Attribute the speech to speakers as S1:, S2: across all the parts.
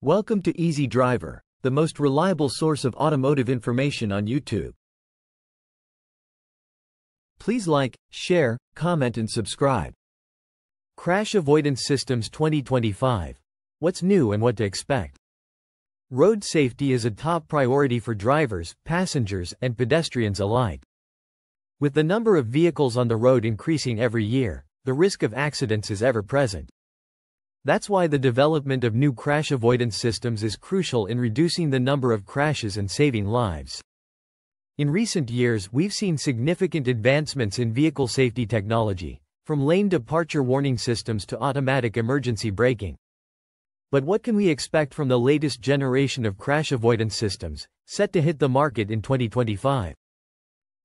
S1: Welcome to Easy Driver, the most reliable source of automotive information on YouTube. Please like, share, comment and subscribe. Crash Avoidance Systems 2025. What's new and what to expect? Road safety is a top priority for drivers, passengers, and pedestrians alike. With the number of vehicles on the road increasing every year, the risk of accidents is ever present. That's why the development of new crash avoidance systems is crucial in reducing the number of crashes and saving lives. In recent years, we've seen significant advancements in vehicle safety technology, from lane departure warning systems to automatic emergency braking. But what can we expect from the latest generation of crash avoidance systems, set to hit the market in 2025?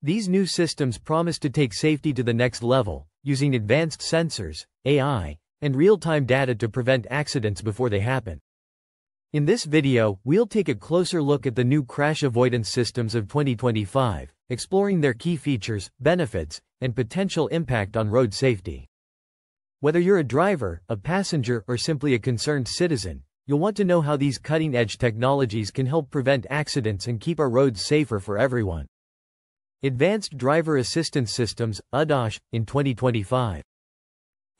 S1: These new systems promise to take safety to the next level, using advanced sensors, AI, and real-time data to prevent accidents before they happen. In this video, we'll take a closer look at the new crash avoidance systems of 2025, exploring their key features, benefits, and potential impact on road safety. Whether you're a driver, a passenger, or simply a concerned citizen, you'll want to know how these cutting-edge technologies can help prevent accidents and keep our roads safer for everyone. Advanced Driver Assistance Systems, ADAS, in 2025.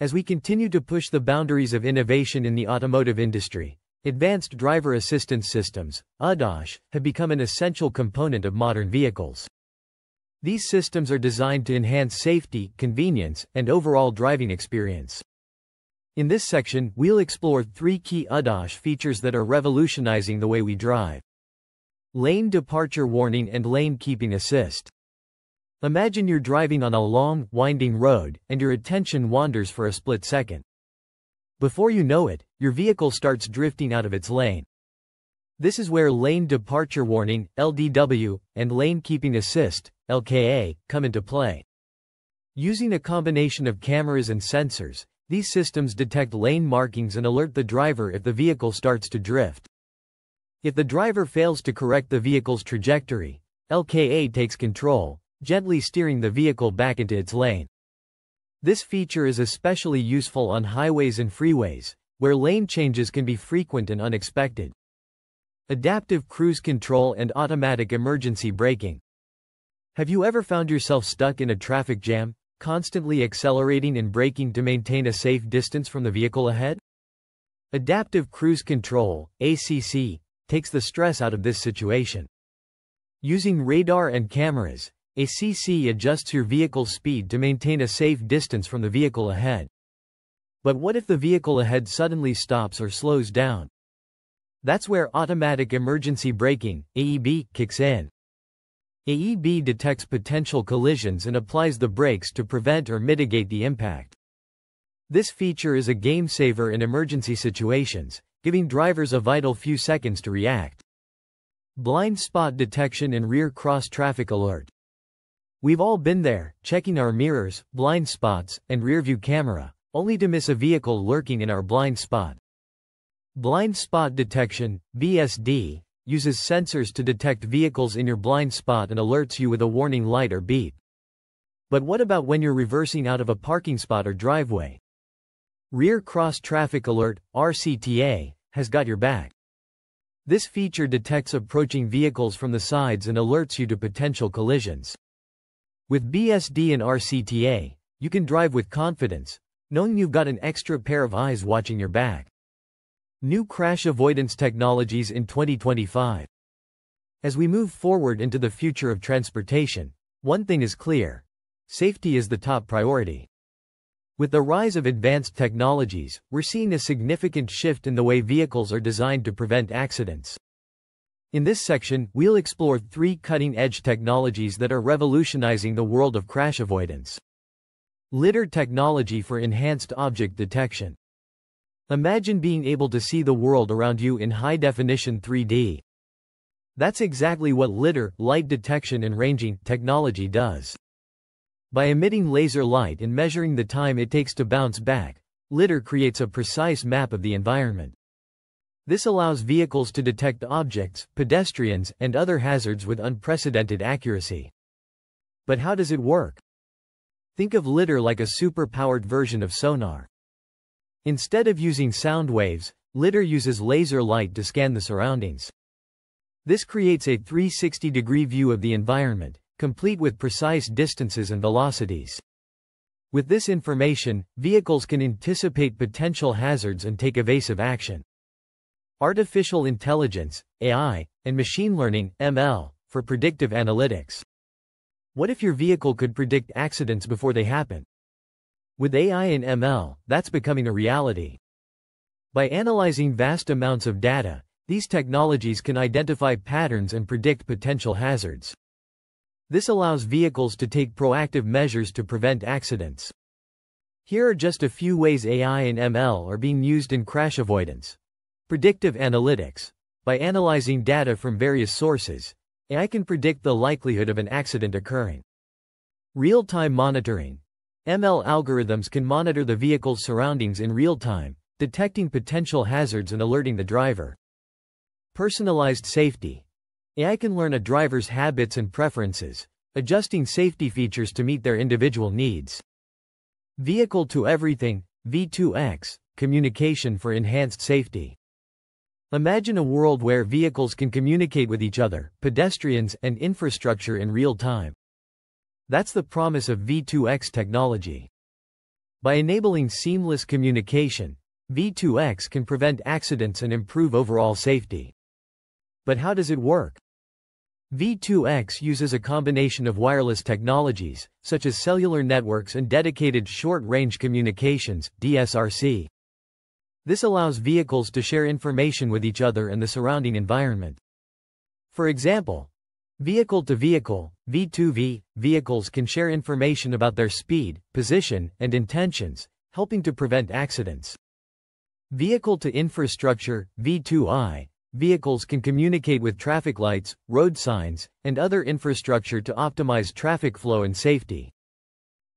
S1: As we continue to push the boundaries of innovation in the automotive industry, advanced driver assistance systems, ADAS, have become an essential component of modern vehicles. These systems are designed to enhance safety, convenience, and overall driving experience. In this section, we'll explore three key ADAS features that are revolutionizing the way we drive. Lane departure warning and lane keeping assist. Imagine you're driving on a long, winding road, and your attention wanders for a split second. Before you know it, your vehicle starts drifting out of its lane. This is where lane departure warning, LDW, and lane keeping assist, LKA, come into play. Using a combination of cameras and sensors, these systems detect lane markings and alert the driver if the vehicle starts to drift. If the driver fails to correct the vehicle's trajectory, LKA takes control, gently steering the vehicle back into its lane. This feature is especially useful on highways and freeways, where lane changes can be frequent and unexpected. Adaptive cruise control and automatic emergency braking. Have you ever found yourself stuck in a traffic jam, constantly accelerating and braking to maintain a safe distance from the vehicle ahead? Adaptive cruise control, ACC, takes the stress out of this situation. Using radar and cameras, ACC adjusts your vehicle's speed to maintain a safe distance from the vehicle ahead. But what if the vehicle ahead suddenly stops or slows down? That's where automatic emergency braking, AEB, kicks in. AEB detects potential collisions and applies the brakes to prevent or mitigate the impact. This feature is a game-saver in emergency situations, giving drivers a vital few seconds to react. Blind spot detection and rear cross-traffic alert. We've all been there, checking our mirrors, blind spots, and rearview camera, only to miss a vehicle lurking in our blind spot. Blind spot detection, BSD, uses sensors to detect vehicles in your blind spot and alerts you with a warning light or beep. But what about when you're reversing out of a parking spot or driveway? Rear Cross Traffic Alert, RCTA, has got your back. This feature detects approaching vehicles from the sides and alerts you to potential collisions. With BSD and RCTA, you can drive with confidence, knowing you've got an extra pair of eyes watching your back. New crash avoidance technologies in 2025. As we move forward into the future of transportation, one thing is clear: safety is the top priority. With the rise of advanced technologies, we're seeing a significant shift in the way vehicles are designed to prevent accidents. In this section, we'll explore three cutting-edge technologies that are revolutionizing the world of crash avoidance. Lidar technology for enhanced object detection. Imagine being able to see the world around you in high-definition 3D. That's exactly what lidar, light detection and ranging, technology does. By emitting laser light and measuring the time it takes to bounce back, lidar creates a precise map of the environment. This allows vehicles to detect objects, pedestrians, and other hazards with unprecedented accuracy. But how does it work? Think of lidar like a super-powered version of sonar. Instead of using sound waves, lidar uses laser light to scan the surroundings. This creates a 360-degree view of the environment, complete with precise distances and velocities. With this information, vehicles can anticipate potential hazards and take evasive action. Artificial intelligence, AI, and machine learning, ML, for predictive analytics. What if your vehicle could predict accidents before they happen? With AI and ML, that's becoming a reality. By analyzing vast amounts of data, these technologies can identify patterns and predict potential hazards. This allows vehicles to take proactive measures to prevent accidents. Here are just a few ways AI and ML are being used in crash avoidance. Predictive analytics. By analyzing data from various sources, AI can predict the likelihood of an accident occurring. Real-time monitoring. ML algorithms can monitor the vehicle's surroundings in real time, detecting potential hazards and alerting the driver. Personalized safety. AI can learn a driver's habits and preferences, adjusting safety features to meet their individual needs. Vehicle-to-everything, V2X, communication for enhanced safety. Imagine a world where vehicles can communicate with each other, pedestrians, and infrastructure in real time. That's the promise of V2X technology. By enabling seamless communication, V2X can prevent accidents and improve overall safety. But how does it work? V2X uses a combination of wireless technologies, such as cellular networks and dedicated short-range communications, DSRC. This allows vehicles to share information with each other and the surrounding environment. For example, vehicle-to-vehicle, V2V, vehicles can share information about their speed, position, and intentions, helping to prevent accidents. Vehicle-to-infrastructure, V2I, vehicles can communicate with traffic lights, road signs, and other infrastructure to optimize traffic flow and safety.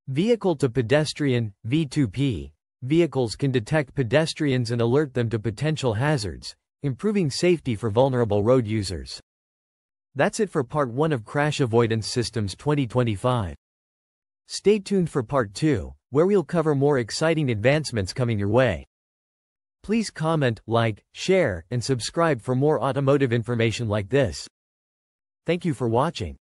S1: Vehicle-to-pedestrian, V2P, vehicles can detect pedestrians and alert them to potential hazards, improving safety for vulnerable road users. That's it for Part 1 of Crash Avoidance Systems 2025. Stay tuned for Part 2, where we'll cover more exciting advancements coming your way. Please comment, like, share, and subscribe for more automotive information like this. Thank you for watching.